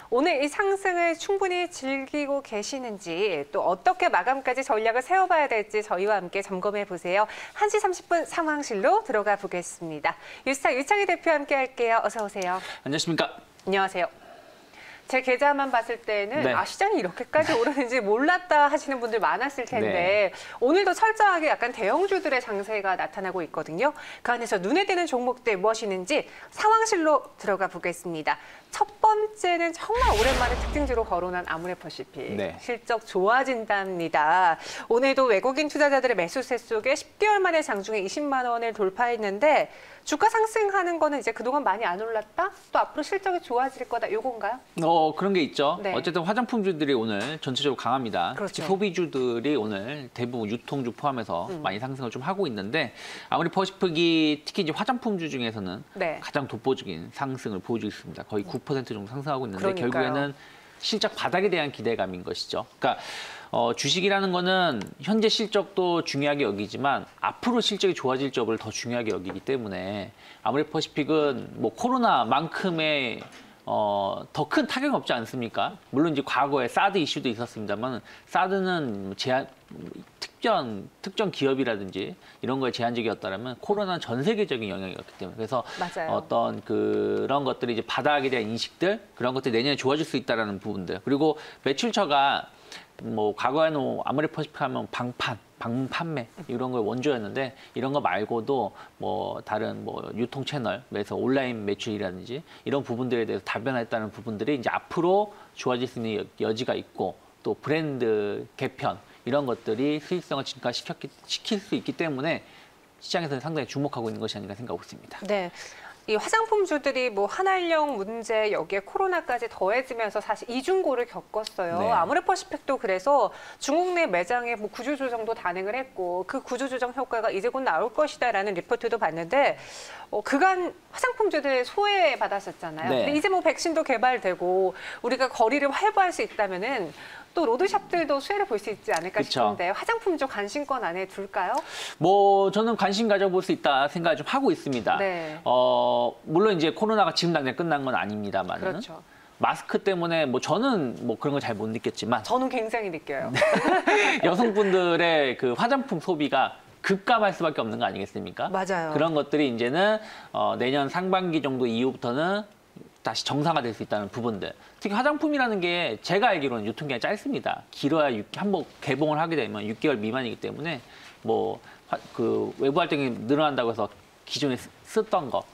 오늘 이 상승을 충분히 즐기고 계시는지 또 어떻게 마감까지 전략을 세워봐야 될지 저희와 함께 점검해 보세요. 1시 30분 상황실로 들어가 보겠습니다. 유스타 유창희 대표 함께 할게요. 어서 오세요. 안녕하십니까? 안녕하세요. 제 계좌만 봤을 때는 시장이 이렇게까지 오르는지 몰랐다 하시는 분들 많았을 텐데 오늘도 철저하게 약간 대형주들의 장세가 나타나고 있거든요. 그 안에서 눈에 띄는 종목들 무엇이는지 상황실로 들어가 보겠습니다. 첫 번째는 정말 오랜만에 특징주로 거론한 아모레퍼시픽. 실적 좋아진답니다. 오늘도 외국인 투자자들의 매수세 속에 10개월 만에 장중에 20만 원을 돌파했는데 주가 상승하는 거는 이제 그동안 많이 안 올랐다? 또 앞으로 실적이 좋아질 거다. 요건가요? 그런 게 있죠. 어쨌든 화장품주들이 오늘 전체적으로 강합니다. 특히 소비주들이 오늘 대부분 유통주 포함해서 많이 상승을 좀 하고 있는데 아모레퍼시픽이 특히 이제 화장품주 중에서는 가장 독보적인 상승을 보여주고 있습니다. 거의 9% 정도 상승하고 있는데 결국에는 실적 바닥에 대한 기대감인 것이죠. 그러니까 주식이라는 거는 현재 실적도 중요하게 여기지만 앞으로 실적이 좋아질 점을 더 중요하게 여기기 때문에 아모레퍼시픽은 뭐 코로나만큼의 더 큰 타격이 없지 않습니까? 물론 이제 과거에 사드 이슈도 있었습니다만 사드는 특정 기업이라든지 이런 거에 제한적이었다면 코로나는 전 세계적인 영향이었기 때문에 그래서 어떤 그런 것들이 이제 바닥에 대한 인식들 그런 것들이 내년에 좋아질 수 있다라는 부분들 그리고 매출처가 뭐 과거에는 아모레퍼시픽 하면 방판매 이런 거 원조였는데 이런 거 말고도 뭐 다른 뭐 유통 채널에서 온라인 매출이라든지 이런 부분들에 대해서 다변화했다는 부분들이 이제 앞으로 좋아질 수 있는 여지가 있고 또 브랜드 개편 이런 것들이 수익성을 증가시킬 수 있기 때문에 시장에서는 상당히 주목하고 있는 것이 아닌가 생각하고 있습니다. 네. 이 화장품주들이 뭐 한알령 문제 여기에 코로나까지 더해지면서 사실 이중고를 겪었어요. 아모레퍼시픽도 그래서 중국 내 매장에 뭐 구조조정도 단행을 했고 그 구조조정 효과가 이제 곧 나올 것이다라는 리포트도 봤는데 그간 화장품주들 소외받았었잖아요. 근데 이제 뭐 백신도 개발되고 우리가 거리를 활보할 수 있다면은 또 로드샵들도 수혜를 볼 수 있지 않을까 싶은데 화장품주 관심권 안에 둘까요? 뭐 저는 관심 가져볼 수 있다 생각을 좀 하고 있습니다. 물론 이제 코로나가 지금 당장 끝난 건 아닙니다만 마스크 때문에 뭐 저는 뭐 그런 거 잘 못 느꼈지만 저는 굉장히 느껴요. 여성분들의 그 화장품 소비가 급감할 수밖에 없는 거 아니겠습니까? 맞아요. 그런 것들이 이제는 내년 상반기 정도 이후부터는 다시 정상화될 수 있다는 부분들. 특히 화장품이라는 게 제가 알기로는 유통기한이 짧습니다. 길어야 한번 개봉을 하게 되면 6개월 미만이기 때문에 뭐 그 외부 활동이 늘어난다고 해서 기존에 쓰던 거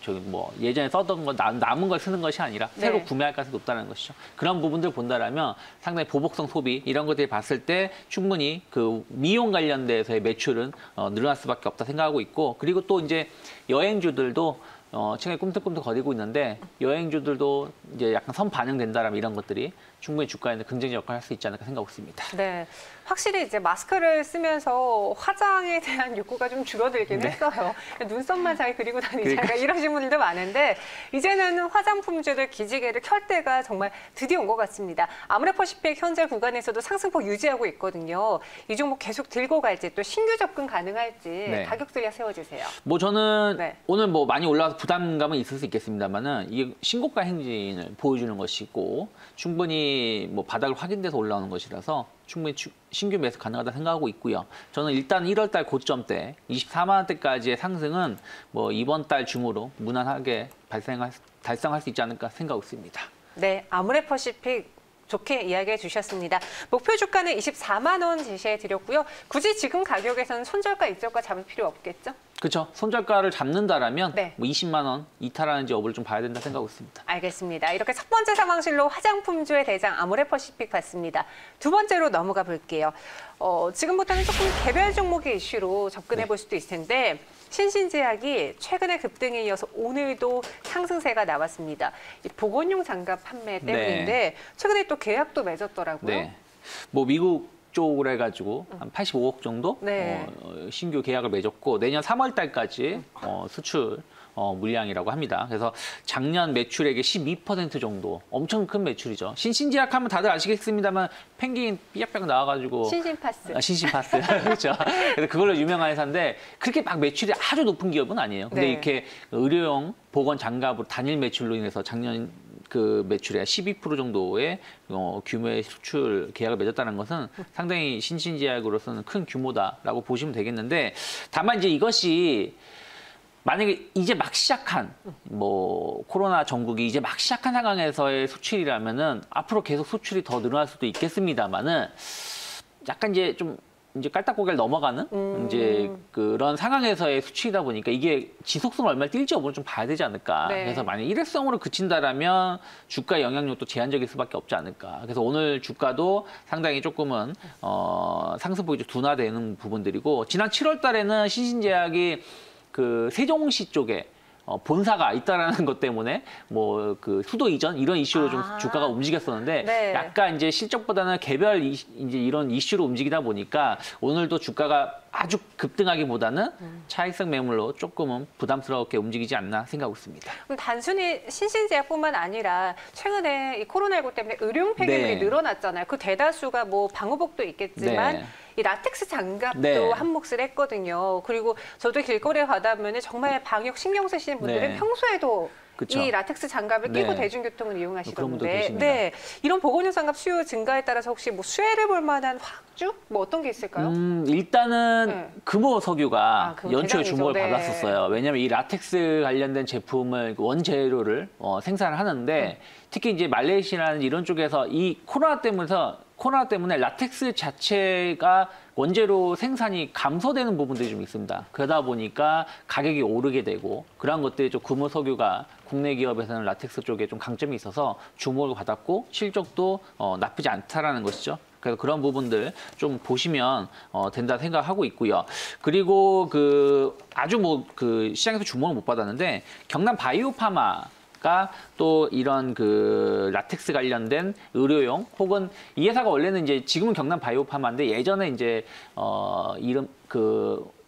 저기 뭐 예전에 써던 거 남은 걸 쓰는 것이 아니라 새로 구매할 가능성이 높다는 것이죠. 그런 부분들 본다라면 상당히 보복성 소비 이런 것들이 봤을 때 충분히 그 미용 관련돼서의 매출은 늘어날 수밖에 없다 생각하고 있고 그리고 또 이제 여행주들도 최근에 꿈틀꿈틀 거리고 있는데 여행주들도 이제 약간 선반영된다라면 이런 것들이 충분히 주가에는 긍정적 역할을 할 수 있지 않을까 생각하고 있습니다. 네, 확실히 이제 마스크를 쓰면서 화장에 대한 욕구가 좀 줄어들긴 했어요. 눈썹만 잘 그리고 다니자 이러신 분들도 많은데 이제는 화장품주들 기지개를 켤 때가 정말 드디어 온 것 같습니다. 아모레퍼시픽 현재 구간에서도 상승폭 유지하고 있거든요. 이 종목 계속 들고 갈지 또 신규 접근 가능할지 가격들이 세워주세요. 뭐 저는 오늘 뭐 많이 올라와서 부담감은 있을 수 있겠습니다만은 이게 신고가 행진을 보여주는 것이고 충분히 뭐 바닥을 확인돼서 올라오는 것이라서 충분히 신규 매수 가능하다 생각하고 있고요. 저는 일단 1월 달 고점 때 24만 원대까지의 상승은 뭐 이번 달 중으로 무난하게 달성할 수 있지 않을까 생각하고 있습니다. 네, 아모레퍼시픽 좋게 이야기해 주셨습니다. 목표 주가는 24만 원 제시해 드렸고요. 굳이 지금 가격에서는 손절가, 입절가 잡을 필요 없겠죠? 그렇죠. 손절가를 잡는다라면 뭐 20만 원 이탈하는지 여부를 좀 봐야 된다 생각하고 있습니다. 알겠습니다. 이렇게 첫 번째 상황실로 화장품주의 대장 아모레퍼시픽 봤습니다. 두 번째로 넘어가 볼게요. 지금부터는 조금 개별 종목의 이슈로 접근해 볼 수도 있을 텐데 신신제약이 최근에 급등에 이어서 오늘도 상승세가 나왔습니다. 이 보건용 장갑 판매 때문인데 최근에 또 계약도 맺었더라고요. 뭐 미국 쪽으로 해가지고 한 85억 정도 신규 계약을 맺었고 내년 3월 달까지 수출 물량이라고 합니다. 그래서 작년 매출액의 12% 정도 엄청 큰 매출이죠. 신신제약 하면 다들 아시겠습니다만 펭귄 삐약삐약 나와가지고 신신파스. 신신파스. 그렇죠. 그래서 그걸로 유명한 회사인데 그렇게 막 매출이 아주 높은 기업은 아니에요. 근데 이렇게 의료용 보건 장갑으로 단일 매출로 인해서 작년 그 매출의 12% 정도의 규모의 수출 계약을 맺었다는 것은 상당히 신신제약으로서는 큰 규모다라고 보시면 되겠는데, 다만 이제 이것이 만약에 이제 막 시작한 뭐 코로나 전국이 이제 막 시작한 상황에서의 수출이라면은 앞으로 계속 수출이 더 늘어날 수도 있겠습니다만은 약간 이제 깔딱고개를 넘어가는 이제 그런 상황에서의 수치이다 보니까 이게 지속성을 얼마나 띨지 여부는 좀 봐야 되지 않을까. 네. 그래서 만약 일회성으로 그친다라면 주가 영향력도 제한적일 수밖에 없지 않을까. 그래서 오늘 주가도 상당히 조금은 상승폭이 좀 둔화되는 부분들이고, 지난 7월 달에는 신신제약이 그 세종시 쪽에 본사가 있다라는 것 때문에 뭐 그 수도 이전 이런 이슈로 좀 주가가 움직였었는데, 네. 약간 이제 실적보다는 개별 이제 이런 이슈로 움직이다 보니까 오늘도 주가가 아주 급등하기보다는 차익성 매물로 조금은 부담스럽게 움직이지 않나 생각하고 있습니다. 그럼 단순히 신신제약뿐만 아니라 최근에 이 코로나19 때문에 의료용 폐기물이 네. 늘어났잖아요. 그 대다수가 뭐 방호복도 있겠지만 네. 이 라텍스 장갑도 네. 한 몫을 했거든요. 그리고 저도 길거리에 가다 보면 정말 방역 신경 쓰시는 분들은 네. 평소에도 그쵸. 이 라텍스 장갑을 끼고 네. 대중교통을 그런 분도 이용하시던데, 계십니다. 네, 이런 보건용 장갑 수요 증가에 따라서 혹시 뭐 수혜를 볼 만한 확주 뭐 어떤 게 있을까요? 일단은 네. 금호 석유가 금호 연초에 대장이죠. 주목을 네. 받았었어요. 왜냐하면 이 라텍스 관련된 제품을 원재료를 생산을 하는데, 특히 이제 말레이시아라는 이런 쪽에서 이 코로나 때문에 라텍스 자체가 원재료 생산이 감소되는 부분들이 좀 있습니다. 그러다 보니까 가격이 오르게 되고, 그런 것들이 좀 금호 석유가 국내 기업에서는 라텍스 쪽에 좀 강점이 있어서 주목을 받았고 실적도 나쁘지 않다라는 것이죠. 그래서 그런 부분들 좀 보시면 된다 생각하고 있고요. 그리고 그 아주 뭐 그 시장에서 주목을 못 받았는데, 경남 바이오파마가 또 이런 그 라텍스 관련된 의료용, 혹은 이 회사가 원래는 이제 지금은 경남 바이오파마인데 예전에 이제 이름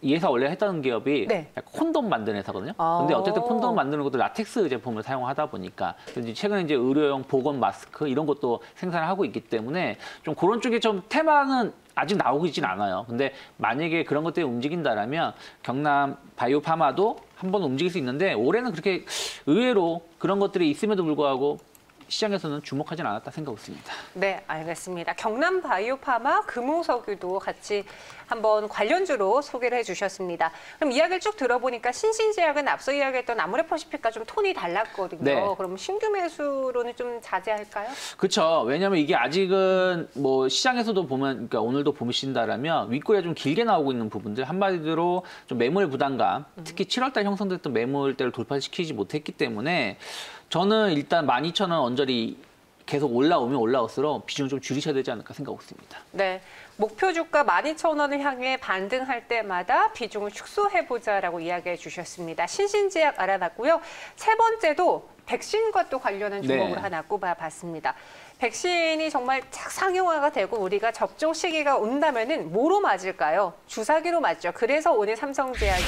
이 회사 원래 했던 기업이 네. 콘돔 만드는 회사거든요. 근데 어쨌든 콘돔 만드는 것도 라텍스 제품을 사용하다 보니까 최근에 이제 의료용 보건 마스크 이런 것도 생산을 하고 있기 때문에 좀 그런 쪽에 좀 테마는 아직 나오고 있진 않아요. 근데 만약에 그런 것들이 움직인다라면 경남 바이오파마도 한번 움직일 수 있는데, 올해는 그렇게 의외로 그런 것들이 있음에도 불구하고 시장에서는 주목하진 않았다 생각하고 있습니다. 네, 알겠습니다. 경남 바이오파마, 금호석유도 같이 한번 관련주로 소개를 해주셨습니다. 그럼 이야기를 쭉 들어보니까 신신제약은 앞서 이야기했던 아모레퍼시픽과 좀 톤이 달랐거든요. 네. 그럼 신규 매수로는 좀 자제할까요? 그렇죠. 왜냐하면 이게 아직은 뭐 시장에서도 보면, 그러니까 오늘도 보신다라면 윗골에 좀 길게 나오고 있는 부분들, 한마디로 좀 매물 부담감, 특히 7월달 형성됐던 매물대를 돌파시키지 못했기 때문에 저는 일단 12,000원 언저리 계속 올라오면 올라올수록 비중을 좀 줄이셔야 되지 않을까 생각하고 있습니다. 네, 목표 주가 12,000원을 향해 반등할 때마다 비중을 축소해보자라고 이야기해 주셨습니다. 신신제약 알아봤고요. 세 번째도 백신과 또 관련한 종목을 네. 하나 꼽아봤습니다. 백신이 정말 착 상용화가 되고 우리가 접종 시기가 온다면은 뭐로 맞을까요? 주사기로 맞죠. 그래서 오늘 삼성제약이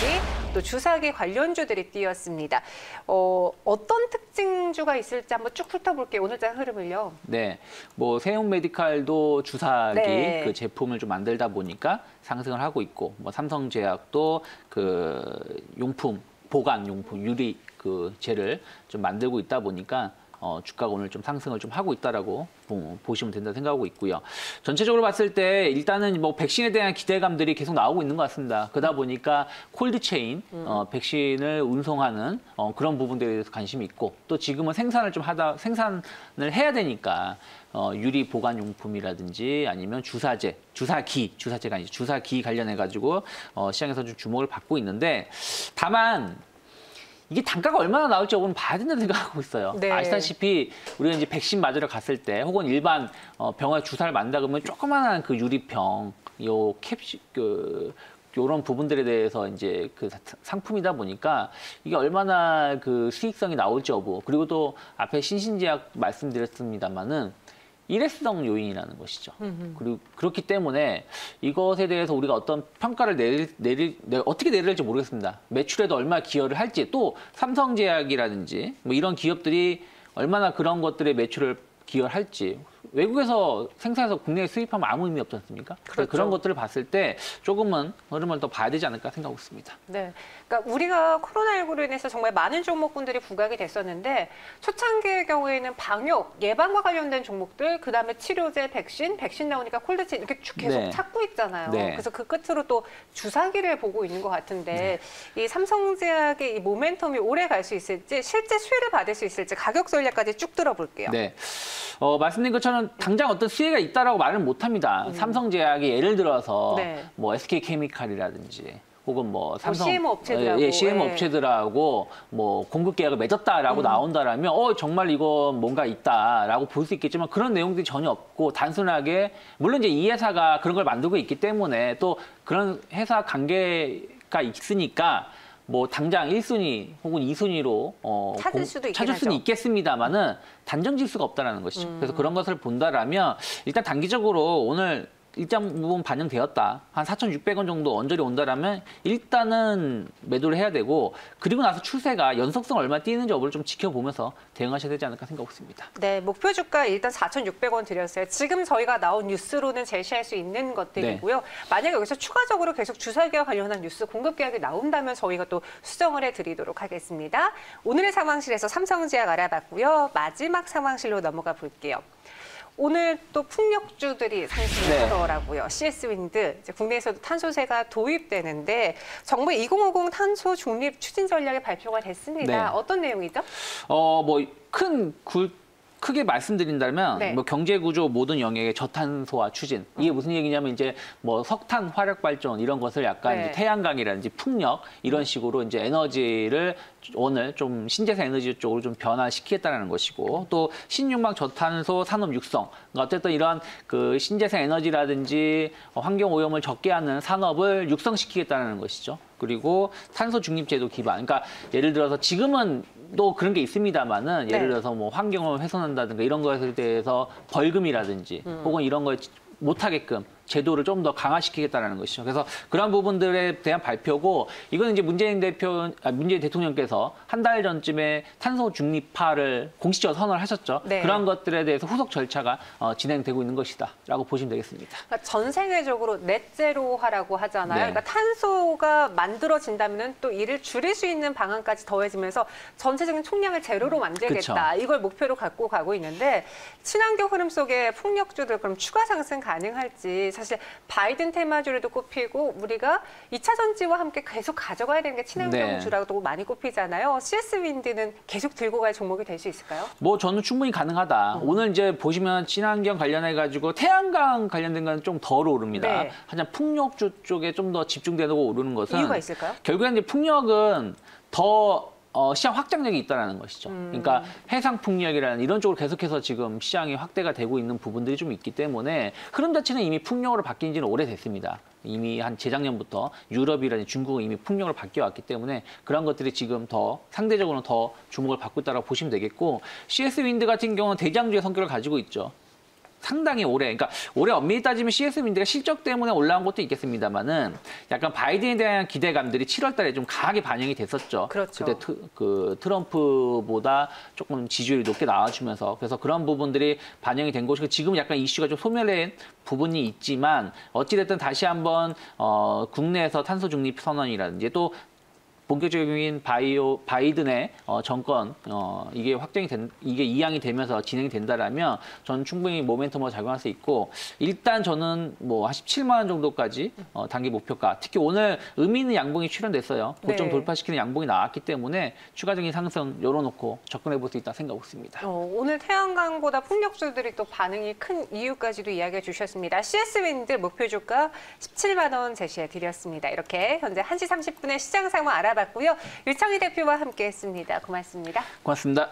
또 주사기 관련주들이 뛰었습니다. 어떤 특징주가 있을지 한번 쭉 훑어볼게요. 오늘장 흐름을요. 네, 뭐 세용 메디칼도 주사기 네. 그 제품을 좀 만들다 보니까 상승을 하고 있고, 뭐 삼성제약도 그 용품 보관 용품 유리 그 재를 좀 만들고 있다 보니까 주가가 오늘 좀 상승을 좀 하고 있다라고 보시면 된다 생각하고 있고요. 전체적으로 봤을 때 일단은 뭐 백신에 대한 기대감들이 계속 나오고 있는 것 같습니다. 그러다 보니까 콜드체인 백신을 운송하는 그런 부분들에 대해서 관심이 있고, 또 지금은 생산을 해야 되니까 유리 보관 용품이라든지 아니면 주사제가 아니죠. 주사기 관련해 가지고 시장에서 좀 주목을 받고 있는데, 다만 이게 단가가 얼마나 나올지 오늘 봐야 된다는 생각하고 있어요. 네. 아시다시피 우리가 이제 백신 맞으러 갔을 때, 혹은 일반 병원에 주사를 맞는다 그러면 조그마한 그 유리병, 요 캡슐 요런 부분들에 대해서 이제 그 상품이다 보니까 이게 얼마나 그 수익성이 나올지 여부, 그리고 또 앞에 신신제약 말씀드렸습니다만은 일회성 요인이라는 것이죠. 그리고 그렇기 때문에 이것에 대해서 우리가 어떤 평가를 어떻게 내릴지 모르겠습니다. 매출에도 얼마나 기여를 할지, 또 삼성제약이라든지 뭐 이런 기업들이 얼마나 그런 것들의 매출을 기여를 할지, 외국에서 생산해서 국내에 수입하면 아무 의미 없지 않습니까? 그렇죠. 그런 것들을 봤을 때 조금은 흐름을 더 봐야 되지 않을까 생각하고 있습니다. 네. 그러니까 우리가 코로나19로 인해서 정말 많은 종목군들이 부각이 됐었는데 초창기의 경우에는 방역, 예방과 관련된 종목들, 그다음에 치료제, 백신 나오니까 콜드체인 이렇게 쭉 계속 네. 찾고 있잖아요. 네. 그래서 그 끝으로 또 주사기를 보고 있는 것 같은데 이 삼성제약의 이 모멘텀이 오래 갈 수 있을지 실제 수혜를 받을 수 있을지 가격 전략까지 쭉 들어볼게요. 네. 말씀드린 것처럼 당장 어떤 수혜가 있다라고 말은 못합니다. 삼성제약이 예를 들어서 네. 뭐 SK케미칼이라든지 혹은 뭐 삼성 CM 업체들하고, 예, CM 예. 업체들하고 뭐 공급 계약을 맺었다라고 나온다라면 정말 이건 뭔가 있다라고 볼 수 있겠지만 그런 내용들이 전혀 없고 단순하게 물론 이제 이 회사가 그런 걸 만들고 있기 때문에 또 그런 회사 관계가 있으니까 뭐 당장 1순위 혹은 2순위로 찾을 수도 있긴 찾을 수는 하죠. 있겠습니다만은 단정 질 수가 없다라는 것이죠. 그래서 그런 것을 본다라면 일단 단기적으로 오늘 일정 부분 반영되었다. 한 4,600원 정도 언저리 온다라면 일단은 매도를 해야 되고 그리고 나서 추세가 연속성 얼마 뛰는지 여부를 좀 지켜보면서 대응하셔야 되지 않을까 생각하고 있습니다. 네, 목표 주가 일단 4,600원 드렸어요. 지금 저희가 나온 뉴스로는 제시할 수 있는 것들이고요. 만약에 여기서 추가적으로 계속 주사기와 관련한 뉴스, 공급 계약이 나온다면 저희가 또 수정을 해드리도록 하겠습니다. 오늘의 상황실에서 삼성제약 알아봤고요. 마지막 상황실로 넘어가 볼게요. 오늘 또 풍력주들이 상승하더라고요. CS윈드, 이제 국내에서도 탄소세가 도입되는데 정부 2050 탄소 중립 추진 전략이 발표가 됐습니다. 네. 어떤 내용이죠? 크게 말씀드린다면 네. 뭐 경제 구조 모든 영역의 저탄소화 추진 이게 무슨 얘기냐면 이제 뭐 석탄 화력 발전 이런 것을 약간 네. 이제 태양광이라든지 풍력 이런 식으로 이제 에너지를 오늘 좀 신재생 에너지 쪽으로 좀 변화시키겠다는 것이고 또 신윤망 저탄소 산업 육성 그러니까 어쨌든 이런 그 신재생 에너지라든지 환경 오염을 적게 하는 산업을 육성시키겠다는 것이죠. 그리고 탄소 중립 제도 기반. 그러니까 예를 들어서 지금은 또 그런 게 있습니다만은 네. 예를 들어서 뭐 환경을 훼손한다든가 이런 것에 대해서 벌금이라든지 혹은 이런 거에 못하게끔 제도를 좀 더 강화시키겠다는 것이죠. 그래서 그런 부분들에 대한 발표고 이거는 이제 문재인 대통령께서 한 달 전쯤에 탄소 중립화를 공식적으로 선언을 하셨죠. 네. 그런 것들에 대해서 후속 절차가 진행되고 있는 것이다라고 보시면 되겠습니다. 그러니까 전 세계적으로 넷제로화라고 하잖아요. 네. 그러니까 탄소가 만들어진다면 또 이를 줄일 수 있는 방안까지 더해지면서 전체적인 총량을 제로로 만들겠다. 그쵸. 이걸 목표로 갖고 가고 있는데 친환경 흐름 속에 풍력주들 그럼 추가 상승 가능할지 사실 바이든 테마주로도 꼽히고 우리가 2차 전지와 함께 계속 가져가야 되는 게 친환경주라고 많이 꼽히잖아요. CS윈드는 계속 들고 갈 종목이 될 수 있을까요? 뭐 저는 충분히 가능하다. 오늘 이제 보시면 친환경 관련해가지고 태양광 관련된 건 좀 덜 오릅니다. 네. 하지만 풍력주 쪽에 좀 더 집중되고 오르는 것은 이유가 있을까요? 결국엔 이제 풍력은 더 시장 확장력이 있다는 것이죠. 그러니까 해상 풍력이라는 이런 쪽으로 계속해서 지금 시장이 확대가 되고 있는 부분들이 좀 있기 때문에 흐름 자체는 이미 풍력으로 바뀐 지는 오래됐습니다. 이미 한 재작년부터 유럽이라든지 중국은 이미 풍력으로 바뀌어왔기 때문에 그런 것들이 지금 더 상대적으로 더 주목을 받고 있다고 보시면 되겠고 CS윈드 같은 경우는 대장주의 성격을 가지고 있죠. 상당히 오래, 그러니까 올해 엄밀히 따지면 CS윈드가 실적 때문에 올라온 것도 있겠습니다만은 약간 바이든에 대한 기대감들이 7월 달에 좀 강하게 반영이 됐었죠. 그렇죠. 그때 트럼프보다 조금 지지율이 높게 나와주면서 그래서 그런 부분들이 반영이 된 것이고 지금 약간 이슈가 좀 소멸된 부분이 있지만 어찌됐든 다시 한번 국내에서 탄소 중립 선언이라든지 또 본격적인 바이든의 정권 이게 이게 이양이 되면서 진행이 된다라면 저는 충분히 모멘텀으로 작용할 수 있고 일단 저는 뭐 한 17만 원 정도까지 단기 목표가 특히 오늘 의미 있는 양봉이 출현됐어요. 고점 네. 돌파시키는 양봉이 나왔기 때문에 추가적인 상승 열어놓고 접근해 볼 수 있다 생각하고 있습니다. 오늘 태양광보다 풍력주들이 또 반응이 큰 이유까지도 이야기해 주셨습니다. CS윈드 목표 주가 17만 원 제시해 드렸습니다. 이렇게 현재 1시 30분에 시장 상황 알아봤고요. 유창희 대표와 함께했습니다. 고맙습니다. 고맙습니다.